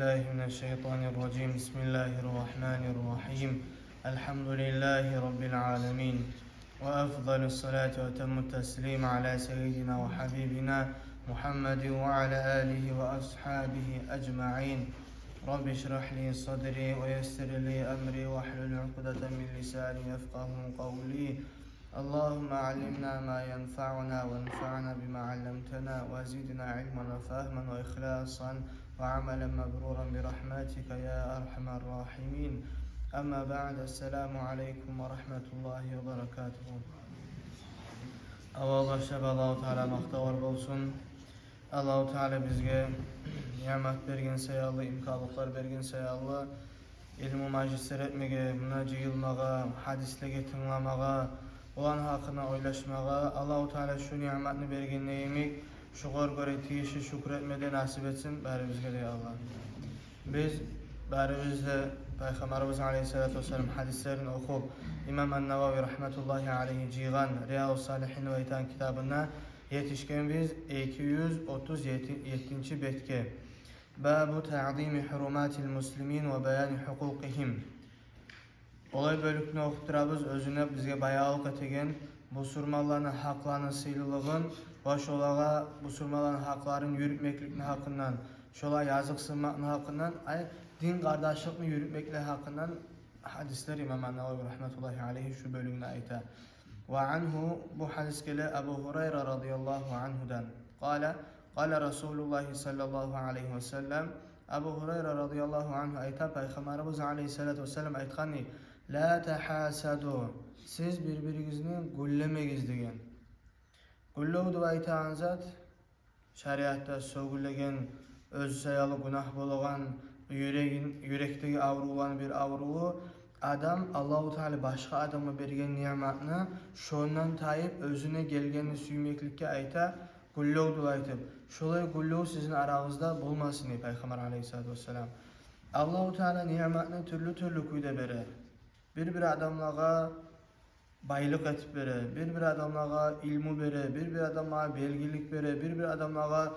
بالله من الشيطان الرجيم بسم الله الرحمن الرحيم الحمد لله رب العالمين وأفضل الصلاة وتم التسليم على سيدنا وحبيبنا محمد وعلى آله وأصحابه أجمعين رب اشرح لي صدري ويسر لي أمري واحلل عقدة من لساني يفقه قولي اللهم علمنا ما ينفعنا وانفعنا بما علمتنا وزدنا علما وفهما وإخلاصا وعملا مبرورا برحمتك يا أرحم الراحمين أما بعد السلام عليكم ورحمة الله وبركاته. Avvallaşab Allah-u Teala maqtavar bolsun. Allah-u Teala bizge nimet bergen sayalı, imkanlıklar bergen sayalı, ilmi majlisler etmege, muna jıyılmaga, hadislerge tınlamaga, olan hakkında oylaşmaga, Allah-u Teala şu nimetini bergen neyimik, şukur göre tiyişi şükretmede nasip etsin, bari bizge de Allah. Biz bari bizde Peygamberimiz Aleyhisselatü Vesselam hadislerini okup İmam An-Navavi Rahmetullahi Aleyhi Ciğan Riyad-ı Salihin ve İtan kitabına yetişken biz 237. betke Babu ta'zimi hurumatil muslimin ve bayani hukukihim. Olay bölükünü okuturabız, özüne bizge bayağılık etegen busurmalarının haklarının sıylılığın ve şolağa busurmaların hakların yürütmeklikini hakkından, şola yazık sığmaklığı hakkından, din kardeşlikini yürütmekle hakkından hadisler İmam An-Navavi Rahmetullahi Aleyhi şu bölümüne ayta. Ve anhu bu hadis gele Ebu Hureyre radıyallahu anhudan. Kale Resulullah sallallahu aleyhi ve sellem Ebu Hureyre radıyallahu anhu ayta Peygamberimiz aleyhissalatu vesselam aytqani La tehasadu siz birbirinizni gullemegiz degen. Gullowdu aytağın zat şariatta sögüllegen öz sayalı günah bolagan yürekteki avrulan bir avruğu adam Allah-u Teala başka adama bergen nimetini şondan tayip özüne gelgeni süymeklikке ayta gullowdu aytıp şolay gullow sizin aranızda bolmasın diye Peygamber aleyhissalatu vesselam. Allah-u Teala nimetini türlü kuyda berer. Bir adamlara baylık etip bere, bir adamlara ilmu bere, bir adamlara belgilik bere, bir adamlara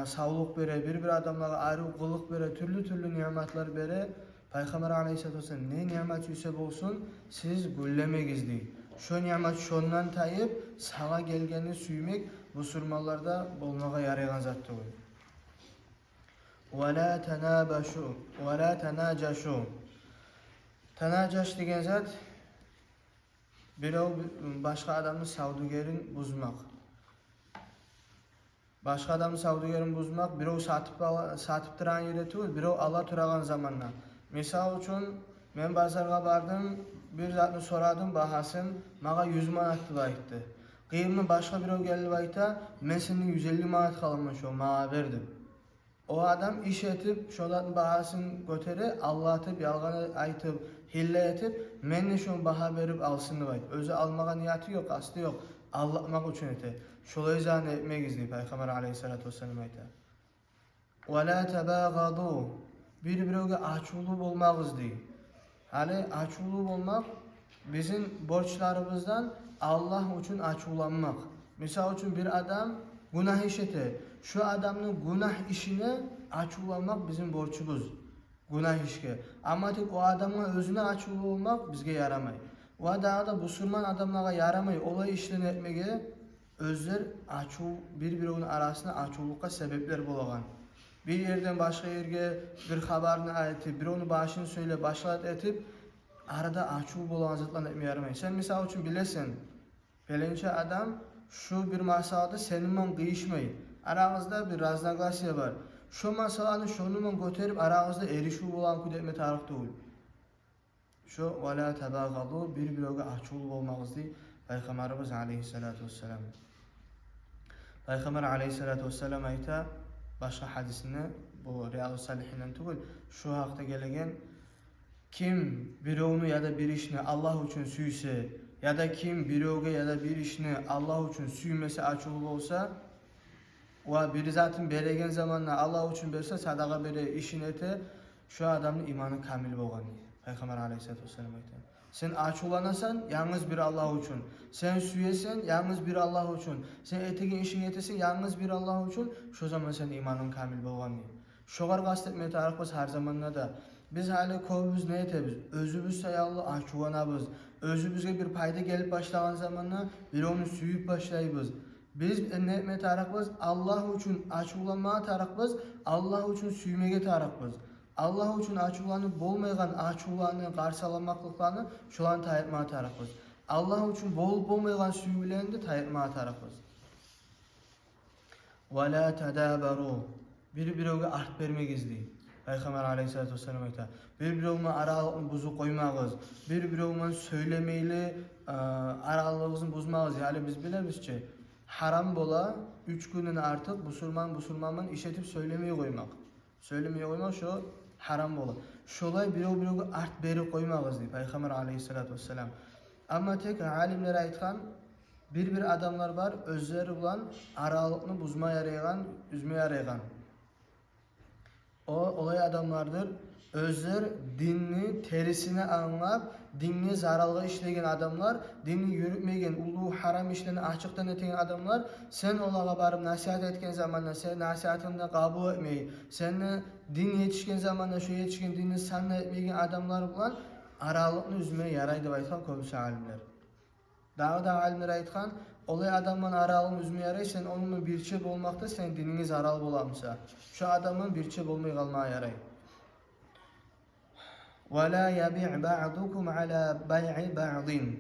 sağlık bere, bir adamlara ayrı kılık bere, türlü nimetler bere. Peygamber Aleyhisselatü Vesselam ne nimet yüse olsun siz güllemegiz deyin. Şu nimet şondan tayip sağa gelgeni suymek bu surmalarda bolmağa yarayan zattı olur. وَلَا تَنَابَشُوا وَلَا تَنَاجَشُوا Tenacaş degen zat birov başka adamın savdugerin buzmak. Başka adamın savdugerin buzmak, birov satıp turan yere tuğul, birov ala turagan zamanla. Misal üçün, men bazarga bardım, bir zatını soradım bahasın, maga 100 manatı bayıttı. Kıyımını başka birov geldi bayıta, men senin 150 manat kalımın şu, maga verdim. O adam iş etip, şolatın bahasını göteri, Allah'tıp, yalganı aytıp, hille etip, menni şun baha verip alsın bayıt. Özü almağa niyatı yok, aslı yok. Allah'mak üçün ete. Şolay zahane etmek izleyip, Peygamber aleyhissalatu vesselam ayta. وَلَا تَبَاغَضُوا Bir-birine açulu olmak izleyip. Hali açulu olmak, bizim borçlarımızdan Allah için açulanmak. Misal için bir adam günah işete. Şu adamın günah işine açulanmak bizim borçumuz. Günah işke. Ama tek o adamın özüne açulu olmak bizge yaramay. O da busurman adamlara yaramay. Olay işlerini etmege özler açu birbirinin arasında açulukka sebepler bolagan. Bir yerden başka yerge bir haberini ayetip, bir onu başını söyle başlat etip arada açu bolan zatlarını etmeye yaramay. Sen misal için bilesin. Felençe adam şu bir masalada seninle kıyışmayı. Aranızda bir raznaglasya var. Şu masalanı şonunla götürüp aranızda erişu olan kudetme tarif değil. Şu وَلَا تَبَاغَضُوا birbirine açul olmağız diye Peygamberimiz Aleyhisselatü Vesselam. Peygamber Aleyhisselatü Vesselam ayta başka hadisinde bu Riyad-ı Salihinden değil şu hakta gelegen kim birovunu ya da bir işini Allah için süyse ya da kim birovga ya da bir işini Allah için süymese açulu olsa ve bir zatın beregen zamanla Allah için berse sadaka bere işin ete şu adamın imanı kamil bolgan. Peygamber Aleyhisselatü Vesselam ayta. Sen açulanasan yalnız bir Allah için. Sen süyesen yalnız bir Allah için. Sen etegen işin etesen yalnız bir Allah için. Şu zaman sen imanın kamil bolgan. Şoğar kastetmeye tarafız her zamanla da. Biz hali kovumuz ne etemiz? Özümüz sayallı açuvanabız. Özümüzge bir payda gelip başlayan zamanla bir onu süyüp başlayız. Biz ne etmeye tarafız? Allah için açulanmaya tarafız. Allah için süymege tarafız. Allah için açulanıp bolmayan açulanı karşılamaklıklarını şulan tayetmaya tarafız. Allah için bol bolmayan süyülerini de tayetmaya tarafız. وَلَا تَدَابَرُوا Bir-birine art vermegizdi. Peygamber aleyhissalatu vesselam ayta. Bir-birine aralıkını buzu koymağız. Bir-birine söylemeyli aralığımızın buzmağız. Yani biz bilemizce haram bola 3 günün artık busurmanın işetip söylemeye koymak. Söylemeye koymak şu haram bola. Şolay bir-birine art beri koymağız diye Peygamber aleyhissalatu vesselam. Ama tek alimler aytkan bir adamlar var, özleri olan aralıkını buzma yarayan, üzme yarayan. O olay adamlardır. Özler dinni terisini anlap, dinni zararlı işleyen adamlar, dinni yürütmeyen, ulu haram işlerini açıktan eten adamlar, sen olağa barıp nasihat etken zamanla, sen nasihatını kabul etmeyi, sen din yetişken zamanla, şu yetişken dinni sanna etmeyen adamlar bulan, aralıkını üzmeye yaraydı aytkan komşu alimler. Daha da alimler aytkan, olay adamın aralığını üzmeye yaray, sen onunla bir çep olmakta, sen dininiz aralı bolamsa. Şu adamın bir çep olmaya kalmaya yaray. وَلَا يَبِعْ بَعْضُكُمْ عَلَى بَيْعِ بَعْضٍ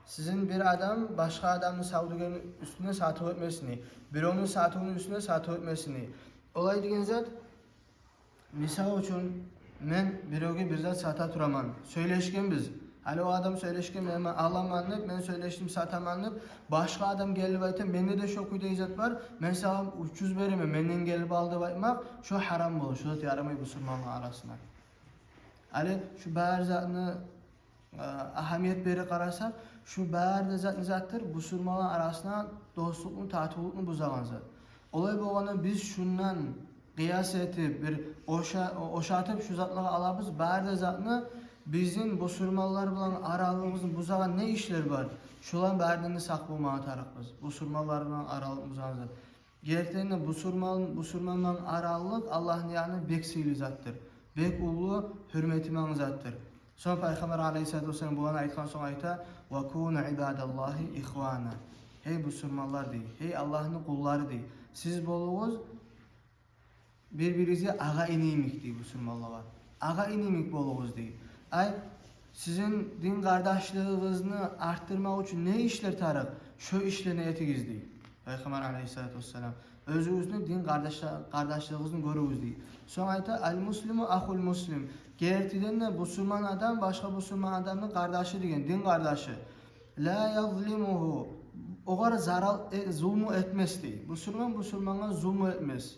Sizin bir adam başka adamın savduğunun üstüne satı etmesini, bir onun satığının üstüne satı etmesini. Olay degen zat, misal için men biröge bir zat sata turaman. Söyleşken biz. Hani o adam söyleşken men alamanlık, men söyleştim satamanlık. Başka adam gelip aytan, bende de şok uyda izat var. Men sana 300 verime, menden gelip aldı baymak, şu haram olur. Şu zat yaramayı bu Müslümanlar arasına. Ali şu bär zatını ahamiyet beri karasak, şu bär de zattır, bu Müslümanlar arasına dostlukunu, tatıllıkını buzagan zat. Olay boğana biz şundan kıyas etip, bir oşatıp şu zatları alabız, bär de zatını bizim bu Müslümanlar bilen aralığımızın buzagan ne işler var? Şulan bärden saklamağa tarafız. Bu Müslümanlar bilen aralığımız buzagan zat. Gereklerinde bu Müslümanların aralık Allah'ın yani bek seyli zattır. Bek ulu hürmetimen zattır. Son Peygamber aleyhissalatu vesselam bu ana aytkan son ayta وَكُونَ عِبَادَ اللّٰهِ اِخْوَانًا Hey Müslümanlar dey, hey Allah'ın kulları dey. Siz bolunuz birbirinize ağa ineyimik dey Müslümanlar. Ağa ineyimik bolunuz dey. Ay sizin din kardeşliğinizi arttırmak için ne işler tarık? Şu işlerine etigiz dey. Peygamber aleyhissalatu vesselam. Özünüzün din kardeşliğinizin görüyoruz deyip. Sonra ayta el-muslimu ahul muslim. Gerçekten de Müslüman adam başka Müslüman adamın kardeşi degen, din kardeşi. La yazlimuhu. O kadar zarar zulmü etmez deyip. Müslümana zulmü etmez.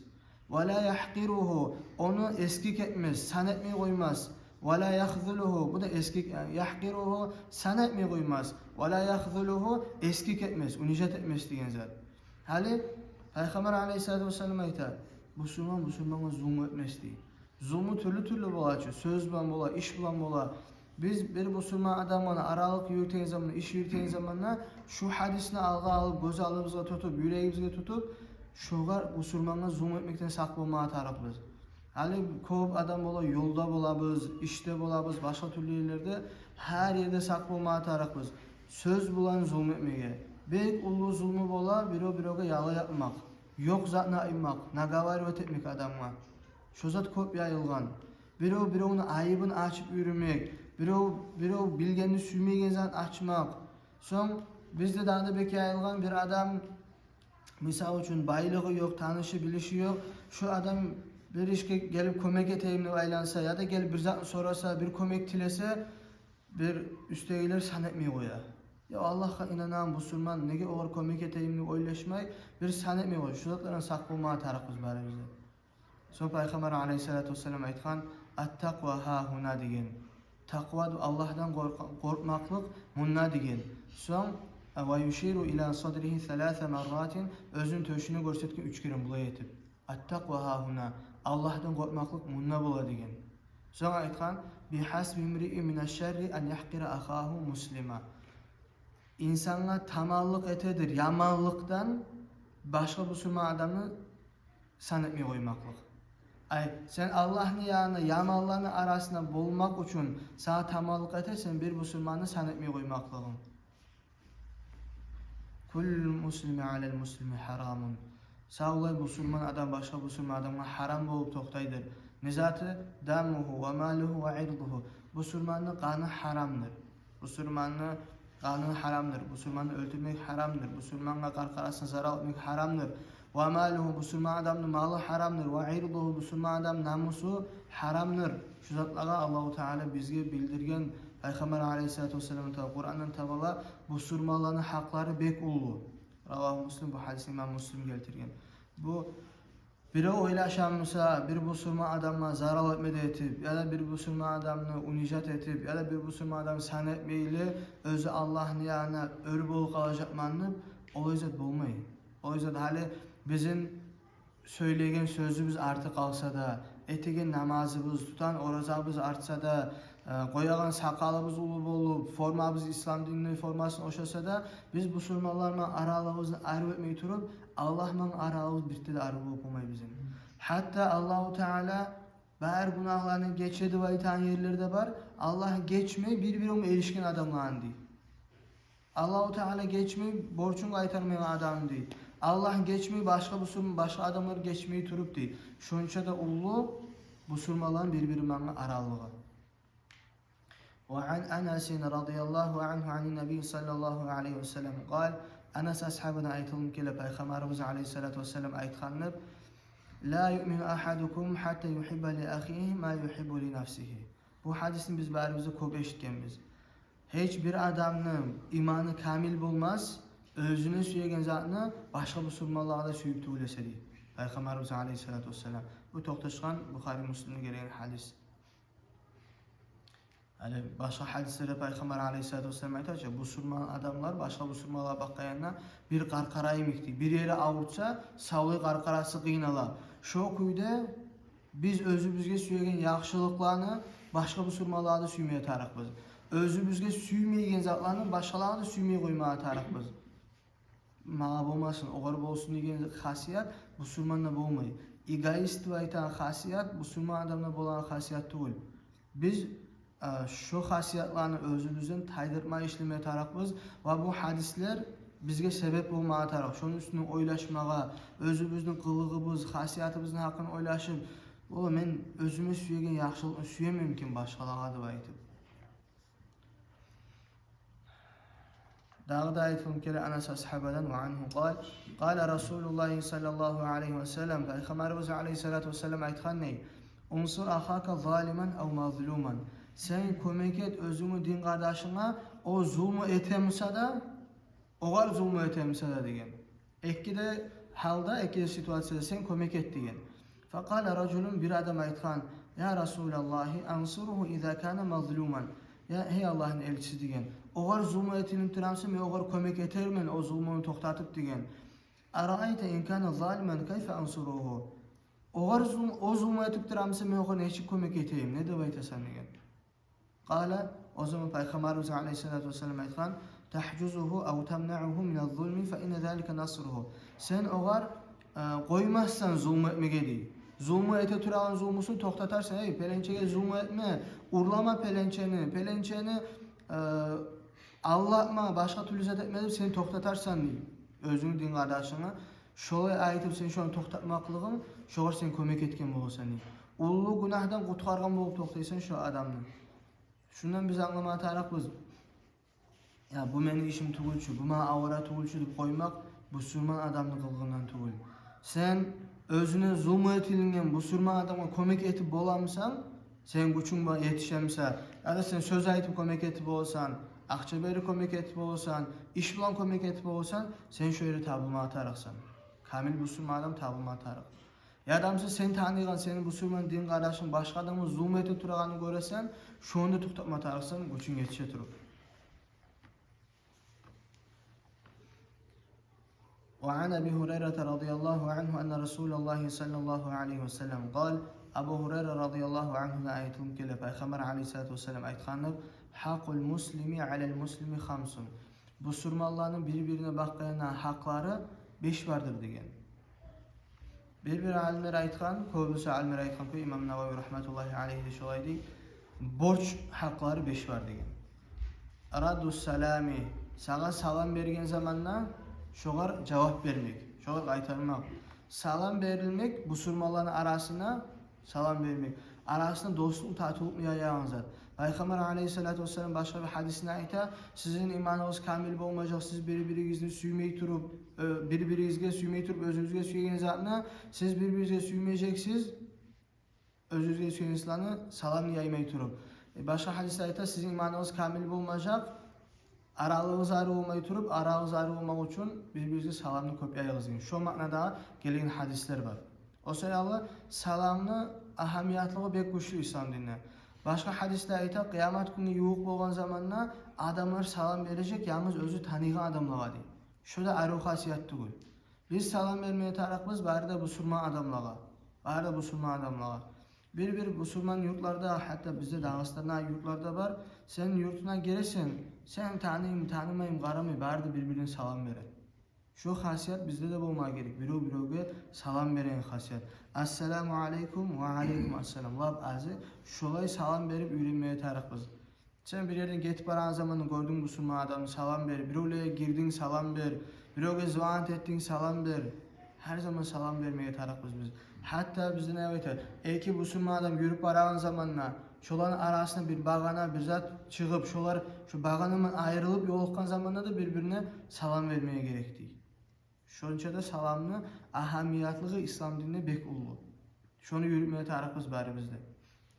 Ve la yahqiruhu. Onu eskik etmez, san etmeyi koymaz. Ve la yahzuluhu. Bu da eskik, yahqiruhu san etmeyi koymaz. Ve la yahzuluhu eskik etmez, unicet etmez degen zat. Hali Peygamber aleyhissalatu vesselam ayta, Müslümana zulmü etmez deyip. Zulmü türlü bolaçı, söz bilen bola, iş bilen bola. Biz bir Müslüman adamına aralık yürüten zamanla, iş yürüten zamanla şu hadisini alga alıp, göz alımızga tutup, yüreğimizge tutup, şoğar Müslümana zulmü etmekten saklanmaya tarafız. Hali köp adam bola, yolda bolabız, işte bolabız, başka türlü yerlerde, her yerde saklanmaya tarafız. Söz bulan zulmü etmeye. Bek ulu zulmü bola, biro yalı yapmak. Yok zatına inmak, nagavar etmek adamma. Şu zat köp yayılgan. Birinin ayıbını açıp yürümek, biro bilgenini süymegen zat açmak. Son bizde daha da bek yayılgan bir adam, misal için baylığı yok, tanışı, bilişi yok. Şu adam bir işe gelip kömek eteyimle aylansa ya da gelip bir zatını sorarsa, bir kömek tilese, bir üsteğiler san etmeyi koyar. Ya Allah'a inanan Müslüman nege oğur kömek eteyimli oylaşmay bir san etmeyi koyar. Şu zatlarına saklanmaya tarafız bari bize. Sonra Peygamber aleyhissalatu vesselam aytkan at-takva ha huna degen. Takva Allah'tan korkmaklık munna degen. Son ve yushiru ila sadrihi 3 marratin özün töşünü görsetken 3 kere bulay etip. At-takva ha huna Allah'tan korkmaklık munna bola degen. Sonra aytkan bihasbi imri'in mineşşerri en yahqira ahahu muslima. İnsanlar tamallık etedir, yamanlıktan başka Müslüman adamı san etmeye koymaklık. Sen Allah'ın yanına, yamanların arasında bulmak için sana tamallık etersen bir Müslümanı sen etmeye koymaklığın. Kullul muslimi alel muslimi haramun. Sağolay Müslüman adam başka Müslüman adamına haram olup toktaydır. Nizatı damuhu ve maluhu ve irduhu. Müslümanın kanı haramdır. Müslümanın kanı haramdır. Müslümanı öldürmek haramdır. Müslümanla karkarasına zarar etmek haramdır. Ve maluhu Müslüman adamın malı haramdır. Ve irduhu Müslüman adam namusu haramdır. Şu zatlara Allahu Teala bizge bildirgen Peygamber Aleyhisselatü Vesselam'ın Kur'an'ın tabala Müslümanların hakları bek ulu. Ravahu Müslim, bu hadisi İmam Müslim getirgen. Bu biri oylaşanmışsa bir Müslüman adamla zarar etmedi etip ya da bir Müslüman adamını unicat etip ya da bir Müslüman adam san etmeyle özü Allah'ın yanına ölü bol kalacak manlıp o yüzden bulmayın. O yüzden hali bizim söylegen sözümüz artık kalsa da etigen namazımız tutan orazabız artsa da koyagan sakalımız ulu bolup formamız İslam dininin formasını oşasa da biz Müslümanlarla aralığımızı arı etmeyi turup Allah'la aralığımız birlikte de arı okumay bizim. Hatta Allahu Teala bağır günahlarını geçedi ve iten yerlerde var. Allah geçmeyi birbirine erişkin adamların değil. Allahu Teala geçmeyi borçun kaytarmayan adam değil. Allah geçmeyi başka adamları geçmeyi turup değil. Şunca da ulu Müslümanların birbirine aralığı. وعن أنس رضي الله عنه عن النبي صلى الله عليه وسلم قال أنس أصحابنا أيتهم كلا Peygamberimiz Aleyhisselatü Vesselam aytkanıp La yu'minu ahadukum hatta yuhibba li ahihi ma yuhibbu li nafsihi. Bu hadisini biz bari köp eşitkenmiz. Hiçbir adamın imanı kamil bulmaz, özünü süyegen zatını başka Müslümanlarda süyüp tuğlese değil. Peygamberimiz Aleyhisselatü Vesselam. Bu toqtaşkan Bukhari Müslim'e gelen hadis. Yani başka hadislerde Peygamber Aleyhisselatü Vesselam aytıyor, Müslüman adamlar başka Müslümanlara bakayana bir qarqarayı mekti. Bir yere avursa, savlı qarqarası qıynala. Şu kuyda biz özümüzge süyegen yaxşılıklarını başka Müslümanlarda süymeye tarafız. Özümüzge süymeygen zatlarını başkalarına süymeye koymaya tarafız. Mağa bolmasın, oğar bolsun degen hasiyat Müslümanla bolmay. Egoist ve aytan hasiyat Müslüman adamla bolan hasiyat değil. Biz şu hasiyatlarını özümüzden taydırma işlemeye tarafız ve bu hadisler bizge sebep olmaya taraf. Şunun üstüne oylaşmağa, özümüzün kılığımız, hasiyatımızın hakkını oylaşıp, ola men özümü süyegen yaxşılıkını süyemem ki başkalarına da aytıp. Dağda aytılım kere Anas ashabadan ve anhu qala Resulullah sallallahu aleyhi ve sellem Peygamberimiz Aleyhisselatü Vesselam aytkan ney? Unsur ahaka zaliman ev mazluman. Sen kömek et özünü din kardeşine o zulmü etemse de oğar zulmü etemse de degen. Ekkide halda ekkide situasyada sen kömek et degen. Faqala raculun bir adam aytkan ya Resulallahi ansuruhu iza kana mazluman. Ya hey Allah'ın elçisi degen. Oğar zulmü etini turamsa men oğar kömek etermen o zulmünü toxtatıp degen. Ara'ayta in kana zaliman kayfa ansuruhu. Oğar o zulmü etip turamsa men oğar neçe kömek eteyim ne de aytasan degen. Qala o zaman Peygamberimiz Aleyhisselatü Vesselam aytkan tahjuzuhu ev temna'uhu minel-zulmi fe inne zalika nasruhu. Sen oğar koymazsan zulmü etmege değil. Zulmü ete turagan zulmüsünü toxtatarsan, hey pelençege zulmü etme, urlama pelençeni Allah'ma başka türlü zat etmedip seni toxtatarsan değil. Özünü din kardeşine şolay aytıp sen şonu toxtatmaklığın şoğar sen kömek etken bolsan değil. Ullu günahdan qutqargan bolup toxtaysan şu adamını. Şundan biz anlamaya tarafız. Ya bu benim işim tuğulçu, bu bana avara tuğulçu deyip koymak Müslüman adamın kılgından tuğul. Sen özüne zulmü etilingen Müslüman adama kömek etip bolamsan, sen güçün yetişemse, ya da sen söz aytıp kömek etip olsan, akça beri kömek etip olsan, iş bilan kömek etip olsan, sen şöyle tabılma atarıqsan. Kamil Müslüman adam tabılma atarıq. Ya adamsa sen tanıygan, senin Müslüman din kardeşin başka adamın zulmü etip turağını göresen, şu anda tuktapma atarıqsan, güçün yetişe turup. وعن أبي هريرة رضي الله عنه أن رسول الله صلى الله عليه وسلم قال Abu Hureyre radıyallahu anh'ına ayetlim ki Peygamber aleyhissalatu vesselam aytkanlar hakul muslimi alel muslimi hamsun. Bu surmallarının birbirine bakayana hakları 5 vardır degen. Bir alimler aytgan, köbüsü alimler aytgan ki İmam Navavi rahmetullahi aleyhi de şolay deyip, borç hakları 5 var degen. Radus salami, sağa salam bergen zamanla şoğar cevap vermek, şoğar qaytarmak. Salam verilmek, busurmaların arasına salam vermek. Arasında dostluk tatılıp mı yayağınızlar. Peygamber aleyhissalatu vesselam başka bir hadisine ayta, sizin imanınız kamil olmayacak, siz birbirinizle süymey turup, birbirinizle süymey turup, özünüzge süyegen zatına, siz birbirinizle süymeyeceksiniz, özünüzge süyegen zatına salam yaymay turup. Başka hadisde ayta, sizin imanınız kamil olmayacak, aralığınız ayrı olmay turup, aralığınız ayrı olmak için birbirinizle salamını kopyayınız deyin. Şu manada gelen hadisler var. O sayılı salamını ahamiyatlığı bek güçlü İslam dinine. Başka hadisde ayta, kıyamet günü yuğuk bolgan zamanla adamlar salam verecek, yalnız özü tanıyan adamlara değil. Şurada ayrı hasiyetli gül. Biz salam vermeye tarakbız, bari de busurma adamlara. Bari de busurma adamlara. Bir busurman yurtlarda, hatta bizde Dağıstan'da yurtlarda var. Senin yurtuna gelirsen, sen tanıyım, tanımayım, qaramayım, bari de birbirine salam verin. Şu hasiyet bizde de olmaya gerek. Biroga salam veren hasiyet. Assalamu aleykum ve aleykum assalam. Lab azı şolay salam verip öğrenmeye tarakbız. Sen bir yerden getip baran zamanı gördün musulman adamı salam ver. Bir olaya girdin salam ver. Bir olaya zıvant ettin salam ver. Her zaman salam vermeye tarakbız biz. Hatta bizde ne var? Eki musulman adam yürüp baran zamanla şoların arasında bir bağana bir zat çıkıp şolar şu bağanından ayrılıp yolukkan zamanında da birbirine salam vermeye gerek değil. Şonca da salamını ahamiyatlığı İslam dinine bek ulu. Şunu yürütmeye tarakbız bari bizde.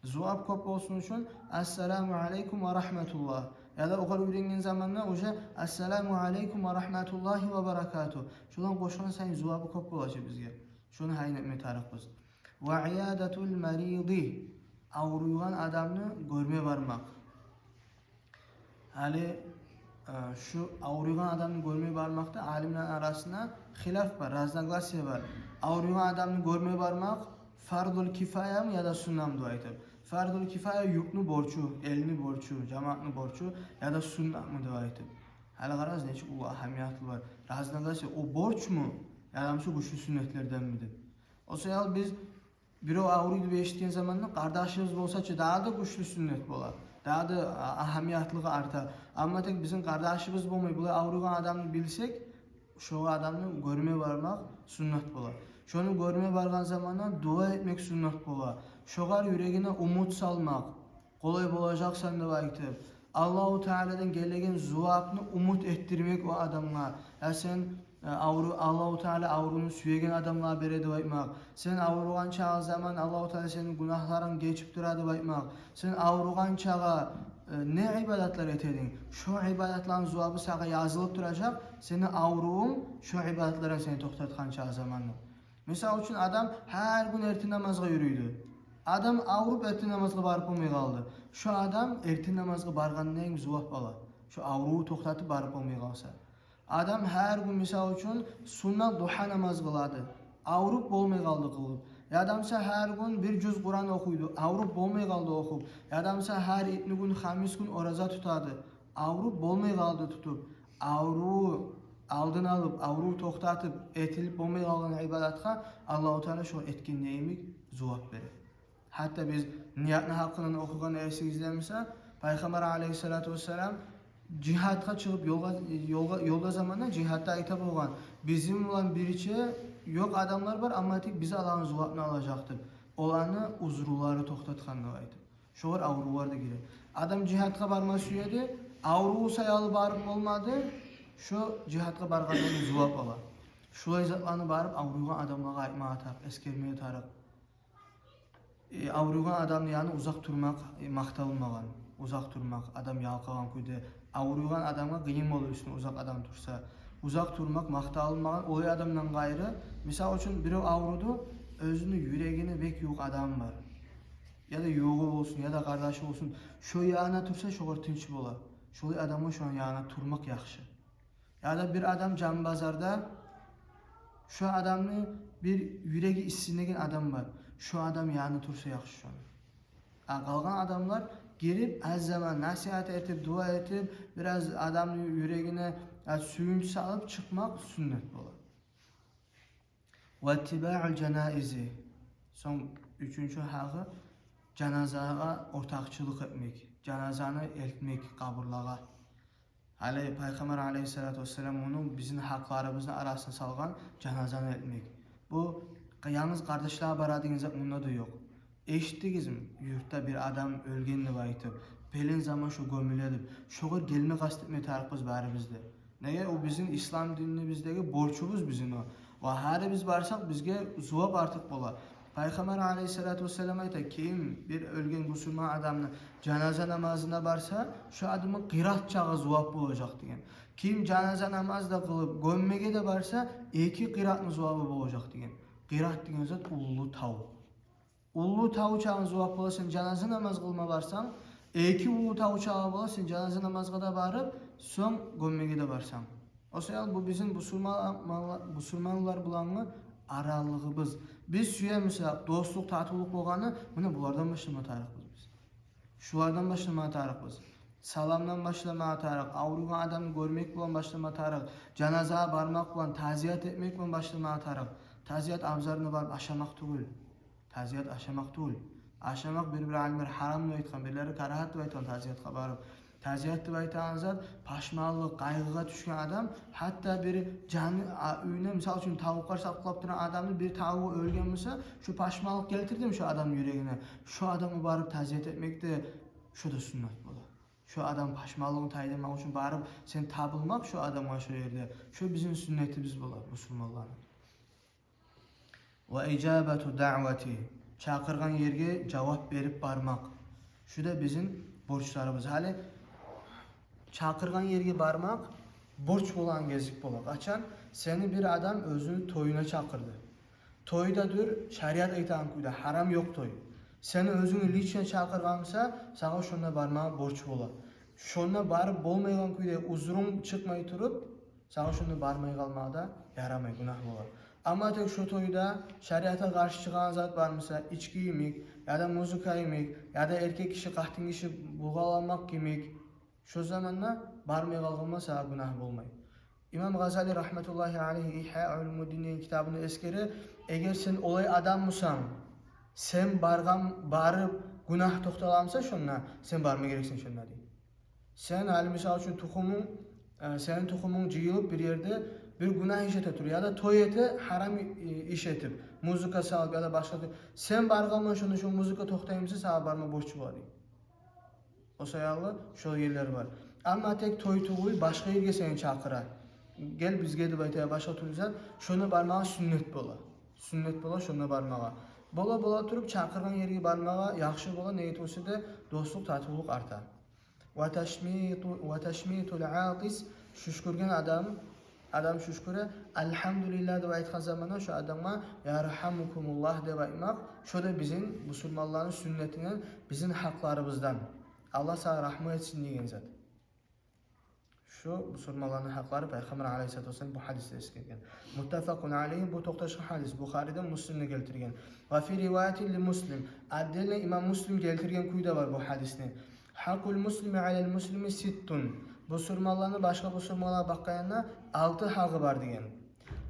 Zuab kop olsun için Esselamu aleykum ve rahmetullah. Ya da okul öğrengen zamanla oja Esselamu aleykum ve rahmetullahi ve berekatuhu. Şulan koşan sen zuabı kop olacak bizge. Şunu hayn etmeye tarakbız. Ve iyadatul meridi. Ağrıyan adamını görmeye varmak. Hali şu ağrıyan adamını görmeye varmakta alimler arasında hilaf var, raznoglasiya var. Ağrıyan adamını görmeye varmak fardul kifaya mı ya da sunnam mı aytır. Fardul kifaya yuknu borçu, elini borçu, cemaatni borçu ya da sunnam mı aytır. Hala qaraz neçik o ahamiyatlı var. Raznoglasiya o borç mu? Ya da şu güçlü sünnetlerden midir? O sayal biz biri ağrıydı eşitken zamanla kardeşimiz olsa daha da güçlü sünnet bolar. Daha da ahamiyatlığı artar. Ama tek bizim kardeşimiz olmayı, bu ağrıyan adamını bilsek, şu adamını görmeye varmak sünnet bolar. Şunu görmeye vargan zamanla dua etmek sünnet bolar. Şoğar yüreğine umut salmak, kolay bolacaksan da aytip, Allah-u Teala'dan gelegen zuapını umut ettirmek o adamla. Ya sen Allah-u Teala avrunu süyegen adamla beredi aytmak. Sen avrugan çağı zaman Allah-u Teala senin günahların geçip duradı aytmak. Sen avrugan çağı ne ibadatlar etedin? Şu ibadatların zuabı sana yazılıp duracak. Senin avruğun şu ibadatlara seni toktatkan çağı zamanla. Mesela için adam her gün erti namazga yürüydü. Adam avrup erti namazga barıp olmay kaldı. Şu adam erti namazga bargandan zuap bala. Şu avruğu toktatıp barıp olmay kalsa. Adam her gün misal için sunna duha namaz kıladı. Avrup olmay kaldı kılıp. Adamsa her gün bir cüz Kur'an okuydu. Avrup olmay kaldı okup. Adamsa her itni gün, hamis gün oraza tutadı. Avrup olmay kaldı tutup. Avruğu aldın alıp, avruğu toktatıp, etilip olmay kalan ibadatka Allah-u Teala şu etkin neyimik zuvat verir. Hatta biz niyatna hakkını okugan ersi izlemişse Peygamber aleyhissalatu vesselam cihatka çıkıp yolda zamanla cihatta aytap olgan. Bizim olan biriçe yok adamlar var ama tek bize Allah'ın zuvatını alacaktır. Olanı uzruları toktatkanlığı aytap. Şoğur avrular da girer. Adam cihatka barma süyedi, avruğu sayalı barıp olmadı, şu cihatka barganlarını zuvat ala. Şulay zatlarını barıp avruğun adamlara aytma atap, eskermeye tarap. Avruğun adamı yani uzak durmak, maqtalınmagan. Uzak durmak, adam yalqagan kuyda. Avruğun adamga kıyım olur üstüne uzak adam tursa. Uzak durmak, maqtalınmagan olay adamdan gayrı. Misal için biri avrudu, özünü yüreğine bek yok adam var. Ya da yoğu olsun ya da kardeşi olsun. Şu yana tursa şoğur tinç bolar. Şolay adamga şu an yana turmak yaxşı. Ya da bir adam cam bazarda şu adamı bir yüreği issinegen adam var. Şu adam yanı tursa yaxşı şu an. Kalgan adamlar girip az zaman nasihat etip, dua etip, biraz adamın yüreğine suyunç salıp çıkmak sünnet olur. ve ittiba'ul cenaizi. Son üçüncü hakkı cenazaga ortakçılık etmek, cenazanı eltmek kaburlağa. Hali Peygamber aleyhissalatu vesselam onu bizim haklarımızın arasına salgan cenazanı eltmek. Bu yalnız kardeşler baradığınızda bunda da yok. Eşittiniz mi? Yurtta bir adam ölgenini baytıp, pelin zaman şu gömülü edip, şoğur gelme kastetme tarifimiz bari bizde. Neye? O bizim İslam dinimizdeki borçumuz bizim o. Ve her biz varsak bizge zuvap artık bola. Peygamber aleyhissalatu vesselam ayta kim bir ölgen Müslüman adamını cenaze namazına barsa şu adamın kıraat çağı zuvap olacak diyen. Kim cenaze namazda kılıp gömmege de barsa iki kıraatın zuvabı olacak diyen. Kıraat diyen zat ullu tavu. Ullu tavu çağın zuvap olasın cenaze namaz kılma barsan iki ullu tavu çağı olasın cenaze namazga da barıp son gömmege de barsan. O sebeple bu bizim Müslümanlar bulanı aralığımız. Biz süyemisak, dostluk, tatıllık olganı, bunu bulardan başlamaya tariximiz biz. Şulardan başlamaya tariximiz. Salamdan başlamaya tarix, avrugan adamı görmek bilen başlamaya tarix, cenazaga barmak bilen, taziyat etmek bilen başlamaya tarix. Taziyat abzarına barıp aşamak tugul. Taziyat aşamak tugul. Aşamak bir alimler haram deb aytgan, birleri karahat deb aytgan taziyatga barıp. Taziyat deb aytgan zat paşmalık, qaygıga düşken adam, hatta bir canı üyüne misal üçün tavuqlar saklap duran adamın bir tavuğu ölgen olsa, şu paşmalık getirdi mi şu adam yüreğine? Şu adamı barıp taziyat etmek de şu da sünnet bolar. Şu adam paşmalığını taydırmak için barıp sen tabılmak şu adama şu yerde. Şu bizim sünnetimiz bolar Müslümanların. Ve icabatu da'vati. Çakırgan yerge cevap verip barmak. Şu da bizim borçlarımız. Hali çakırgan yerge barmak borç olan gezlik bolak. Açan seni bir adam özünün toyuna çakırdı. Toyda dur şeriat aytan kuyda haram yok toy. Seni özünü liçine çakırgansa sana şuna barmağa borç bola. Şuna barıp bolmaygan kuyda uzurun çıkmay turup sana şuna barmay kalmağa da yaramay günah bola. Ama tek şu toyda şeriata karşı çıkan zat barmasa içki yemek ya da müzika yemek ya da erkek kişi kahtin kişi buğalamak yemek şu zamanla barmay kalmasa günah bolmay. İmam Gazali rahmetullahi aleyhi İhya Ulumuddin'in kitabını eskeri eğer sen olay adam mısan sen barıp günah toxtalamsa şunla sen barmay gereksin şunla deyip. Sen hali misal üçün senin tuhumun cıyılıp bir yerde bir günah iş etetur ya da toy ete haram iş etip müzika salıp ya da başka sen bargamın şunu şu müzika toxtayımsa sana barma borçlu var deyip. O sayalı şu yerler var. Ama tek toy tuğuy başka yerge seni çakırar. Gel bizge de baytaya başa turuzan şunu barmağa sünnet bola. Sünnet bola şunu barmağa. Bola turup çakırgan yerge barmağa yaxşı bola neyit olsa da dostluk tatıllık artar. Ve teşmitul aqis şüşkürgen adam şüşküre elhamdülillah deb aytgan zamanda şu adama yarhamukumullah deb aytmak şu da bizim Müslümanların sünnetinden bizim haklarımızdan. Allah sana rahmet etsin degan zat. Şu Müslümanların hakları Peygamber aleyhissalatu vesselam bu hadiste esirgen. Muttafaqun aleyhi bu to'xtashgan hadis Buxariydan Müslim'de keltirgan. Va fi rivayatin li Muslim. Addelne İmam Müslim keltirgan kuyda var bu hadisni. Hakul muslimi alel muslimi sittun. Bu Müslümanların başka Müslümanlara bakayana 6 hakkı var degan.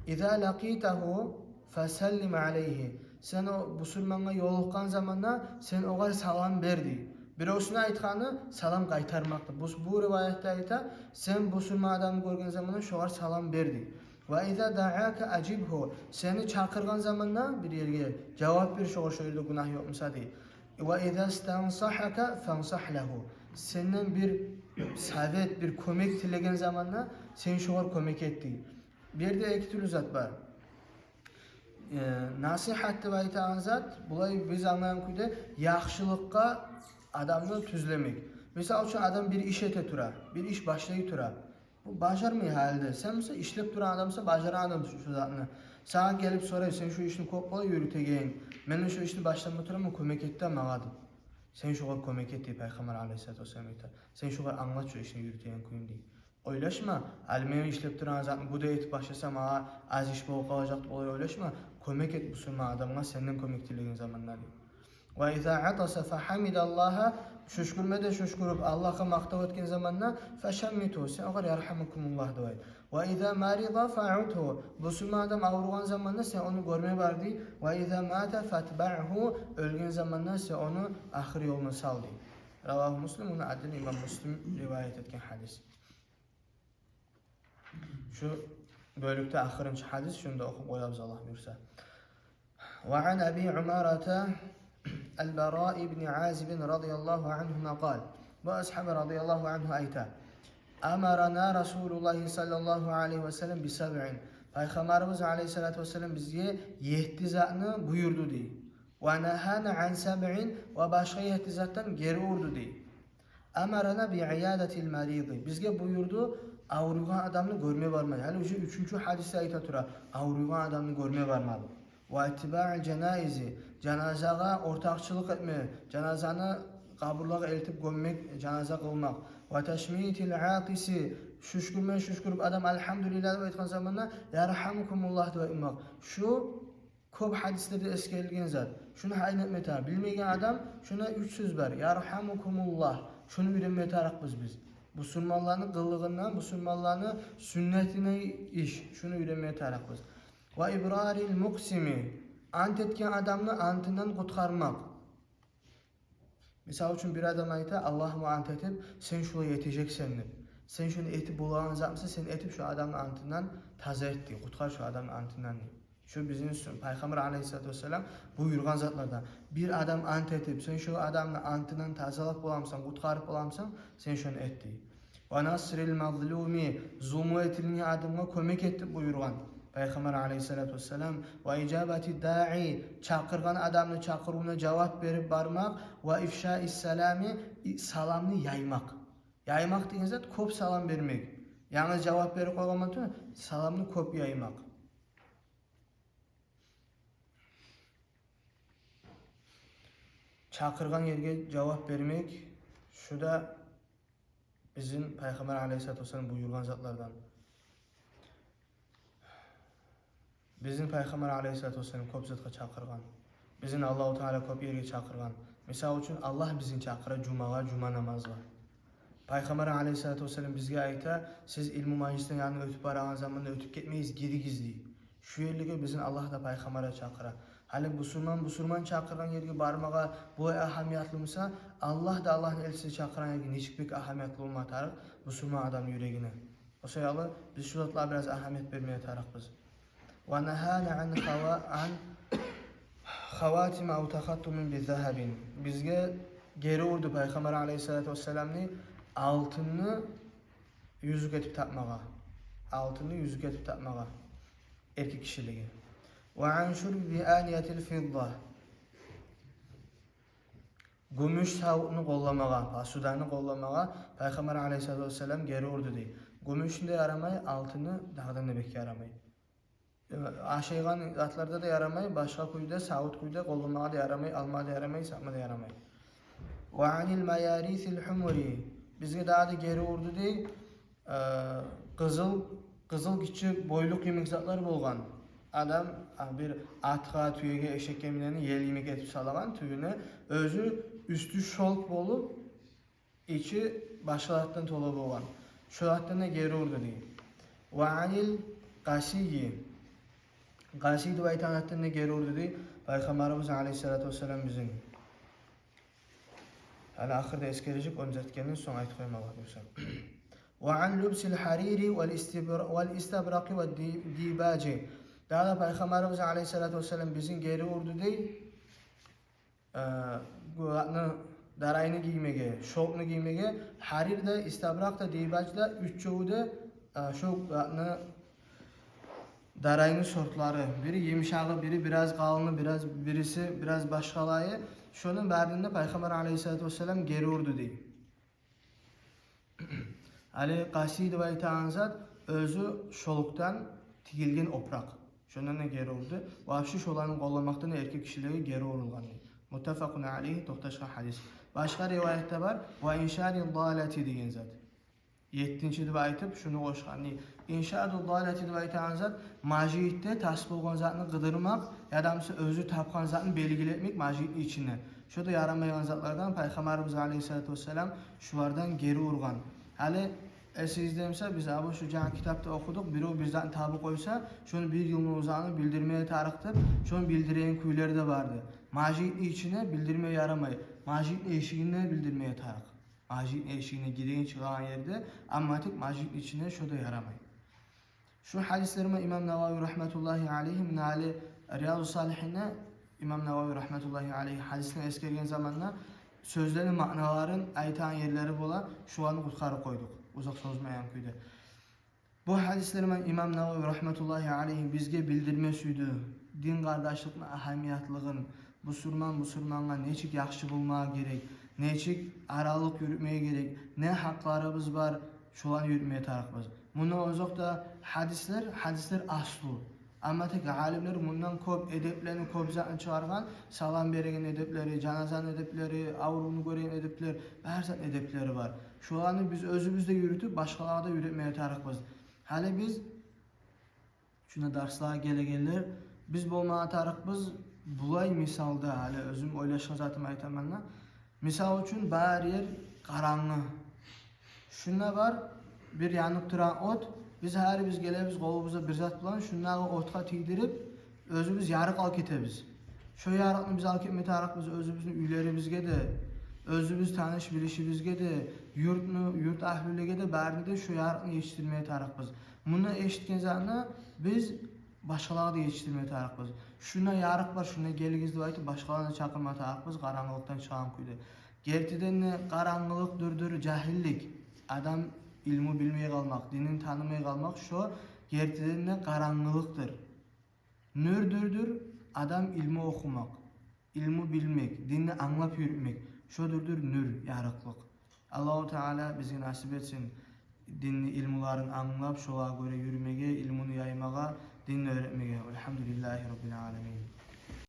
İza laqitahu fasallim aleyhi. Sen o Müslümana yoluqqan zamanda sen oğa salam berdi. Birovsuna aytqanı salam qaytarmakta. Bu rivayette ayta sen Müslüman adamı görgen zamanda şoğar salam berdi. Ve iza da'aka acibhu. Seni çakırgan zamanda bir yerge cevap bir şoğar şöyle günah yokmusa deyip. Ve iza stansahaka fansah lehu. Senden bir savet, bir kömek tilegen zamanda sen şoğar kömek etti. Bir de iki türlü zat var. Nasihat deb aytgan zat, bulay biz anlayan kuyda yaxşılıkka adamını tüzlemek. Mesela üçün adam bir iş ete turar, bir iş başlayıp turar. Bu bacarmıyor halde. Sen mesela işlep duran adamsa bacaran adam şu zatını. Sana gelip soruyor, sen şu işini kopmalı yürütegeyin. Benim şu işini başlamaya turamı kömek etti ama ağadım. Sen şu kadar kömek etti Peygamber aleyhissalatu vesselam ayta. Sen şu kadar anlat şu işini yürüteyen kuyum değil. Oylaşma, almeni işlep duran zatını bu da etip başlasam az iş bol kalacak olay oylaşma. Kömek et Müslüman adamına senden kömek dilediğin zamanlar değil. Ve izâ atasa fehamidallaha şüşkürmede şüşkürüp Allah'a maktav etken zamanla feşemmitu sen oğar yarhamukumullah deyip. Ve izâ marida fa'udhu. Musulman adam avrugan zamanında sen onu görmeye var dey. Ve izâ mâte fatba'hu. Ölgen zamanında sen onu ahir yoluna sal dey. Ravahu Muslim, onu adını İmam Müslim rivayet etken hadis. Şu bölükte ahirінші hadis, şunu da okup koyarız Allah buyursa. Ve an Abi Umarata el-Bara ibn Azib radıyallahu anhuma kal. Bu ashab radıyallahu anhu ayta. Amarana Resulullah sallallahu aleyhi ve sellem bisab'in. Peygamberimiz aleyhissalatu vesselam bizge 7 zatını buyurdu dey. Ve nehana an sab'in, ve başka 7 zattan geri urdu dey. Amarana bi'iyadetil maridi. Bizge buyurdu avrugan adamını görmeye varmadı. Hani şu 3. hadiste ayta tura avrugan adamını görmeye varmadı. Ve ittiba'il cenaizi. Cenazaga ortakçılık etme, cenazanı kaburlaga eltip gömmek, cenaze kılmak. Ve teşmitil atisi. Şuşkurup adam elhamdülillah ve etkan zamanla yarhamukumullah ve immak. Şu köp hadislerde eskerilgen zat. Şunu hayn etmeye tabi. Bilmeyen adam şuna 3 söz var. Yarhamukumullah. Şunu öğrenmeye tarak biz. Müslümanların kıllığından, Müslümanların sünnetine iş. Şunu öğrenmeye tarak biz. Ve ibraril muksimi. Ant etken adamını antından kurtarmak. Misal için bir adam ayta Allah'ıma ant etip sen şuna yeteceksen. Sen şunu etip bulağın zatmışsa sen etip şu adamın antından taze et diye. Kurtar şu adamın antından diye. Şu bizim Peygamber aleyhissalatü vesselam buyurgan zatlardan. Bir adam ant etip sen şu adamın antından tazelap bulamsan, kurtarıp bulamsan sen şunu et diye. Ve nasril mazlumi. Zulmü etilini adamına kömek etip buyurgan. Peygamber aleyhissalatü vesselam ve icabeti da'i, çakırgan adamını çakırığına cevap verip barmak ve ifşa'is selami, salamını yaymak. Yaymak deyin zat köp salam vermek. Yalnız cevap verip koymadı, salamını köp yaymak. Çakırgan yerge cevap vermek, şu da bizim Peygamber aleyhissalatü vesselam buyurgan zatlardan. Bizim Peygamber aleyhissalatü vesselam köp zatga çakırgan. Bizim Allah-u Teala köp yerge çakırgan. Misal için Allah bizim çakıra cumaga, cuma namazga. Peygamber aleyhissalatü vesselam bizge ayta, siz ilmi majlisten yanına ötüp barağın zamanında ötüp ketmeyiz, geri gizli. Şu yerlige bizim Allah da Peygamber'e çakıra. Hali Müslüman çakırgan yerge barmaga bu ahamiyatlı Allah da Allah'ın elçisi çakıran yerge hiçbir ahamiyatlı olma tarık Müslüman adam yüreğine. O sebeple biz şu zatla biraz ahamiyet vermeye tarık biz. Ve nehâne an havatim ev takattumin bizzahabin. Bizge geri urdu Peygamber aleyhissalatü vesselam'ni altını yüzük etip takmağa. Altını yüzük etip takmağa. Erkek kişiliği. Ve an şurbi aniyetil fidda. Gümüş savutunu kollamağa, sudanı kollamağa Peygamber aleyhissalatü vesselam geri urdu dey. Gümüşünde yaramay, altını dağdan nebek yaramay. Aşaygan atlarda da yaramay, başka kuyuda, savut kuyuda kollamağa da yaramay, almağa da yaramay, satma da yaramay. Ve anil mayarithil humuri. Bizge daha da geri urdu dey. Kızıl küçük boyluk yemek zatları bolgan. Adam bir atga, tüyege, eşek kemilerini yel yemek etip salagan tüyüne özü üstü şolk bolup içi başkalardan tolu bolgan. Şolattan da geri urdu dey. Ve anil qasiyi. Qasiyi de baytanattan da geri urdu dey. Peygamberimiz aleyhissalatü vesselam bizim. Hala ahirde eskerecek onu zetkenin son ayet koyma var. Ve an lübsil hariri vel istabraqi ve dibaci. Daha da Peygamberimiz aleyhissalatü vesselam bizim geri urdu dey. Darayını giymege, şokunu giymege, harir de, istabrak da, dibac da, üç çoğu da şu darayının sortları. Biri yumuşağı, biri biraz kalını, birisi biraz başkalayı. Şunun verdiğinde Peygamber aleyhissalatü vesselam geri urdu dey. Ali qasidi ve itaanzat özü şoluktan tikilgen oprak. Şundan da geri urdu. Vahşi şolanın kollamaktan erkek kişiliği geri urulgan. Muttefakun aleyhi tohtaşka hadis. Başka rivayette var. Ve inşâdil dâleti deyin zat. 7. de aytıp şunu koşkan. İnşâdil dâleti de aytan zat majiyitte tasbih olgan zatını kıdırmak, yadamsı özü tapkan zatını belgiletmek majiyitin içine. Şu da yaramayan zatlardan Peygamberimiz aleyhissalatü vesselam şulardan geri urgan. Hali Esizdemse biz abi şu can kitapta okuduk. Biri o bizden tabi koysa şunu bir yılın uzağını bildirmeye tarıktır. Şunu bildireyen kuyuları da vardı. Macitli içine bildirmeye yaramayı. Macitli eşiğine bildirmeye tarık. Macitli eşiğine gideyin çıkan yerde ammatik macitli içine şu da yaramayı. Şu hadislerime İmam Nevavi rahmetullahi aleyhi minali Riyadu Salihine İmam Nevavi rahmetullahi aleyhi hadisine eskergen zamanla sözlerin manaların aytan yerleri bola şu anı kurtarı koyduk. Uzak sözmeyen kuydu. Bu hadislerime İmam Nevavi rahmetullahi aleyhi bizge bildirme süydü. Din kardeşliğine ahamiyatlığın, Müslümanla neçik yaxşı bulmaya gerek, neçik aralık yürütmeye gerek, ne haklarımız var, şulan yürütmeye tarıkmız. Bunu ozok da hadisler aslı. Ama tek alimler bundan köp edeplerini köp zatını çıkargan, salam beregen edepleri, canazan edepleri, avrunu gören edepler, her zat edepleri var. Şulanı biz özümüzde yürütüp başkalarına da yürütmeye tarıkmız. Hali biz şuna derslara gele biz bolmaya tarıkmız bulay misalda hali özüm oylaşan zatımı aytamanla. Misal üçün bari yer karanlı. Şuna var bir yanıp duran ot. Biz gelemiz kolumuzda bir zat bilen şunları otga tiydirip özümüz yarık al ketemiz. Şu yarıkni biz al ketmeye tarıkmız özümüzün üylerimizge de, özümüz tanış bilişimizge de, yurt ahlülige de bari de şu yarıkni yetiştirmeye tarıkmız. Bunu eşitken zaten biz başkalarına da yetiştirmeye tarıkmız. Şuna yarık var, şuna gelgizdi baytı başkalarına çakılmaya tarıkmız, karanlıktan çıkan kuydu. Gerçekten ne karanlık durdur, cahillik. Adam ilmi bilmeye kalmak, dinin tanımaya kalmak şu gerçekten ne karanlıktır. Nürdürdür adam ilmi okumak, ilmi bilmek, dinini anlap yürütmek. Şudurdur nür, yarıklık. Allah-u Teala bizi nasip etsin. Dinni ilmuların anlap, şoğa göre yürümege, ilmini yaymaga, dinini öğretmege. Elhamdülillahi Rabbil Alemin.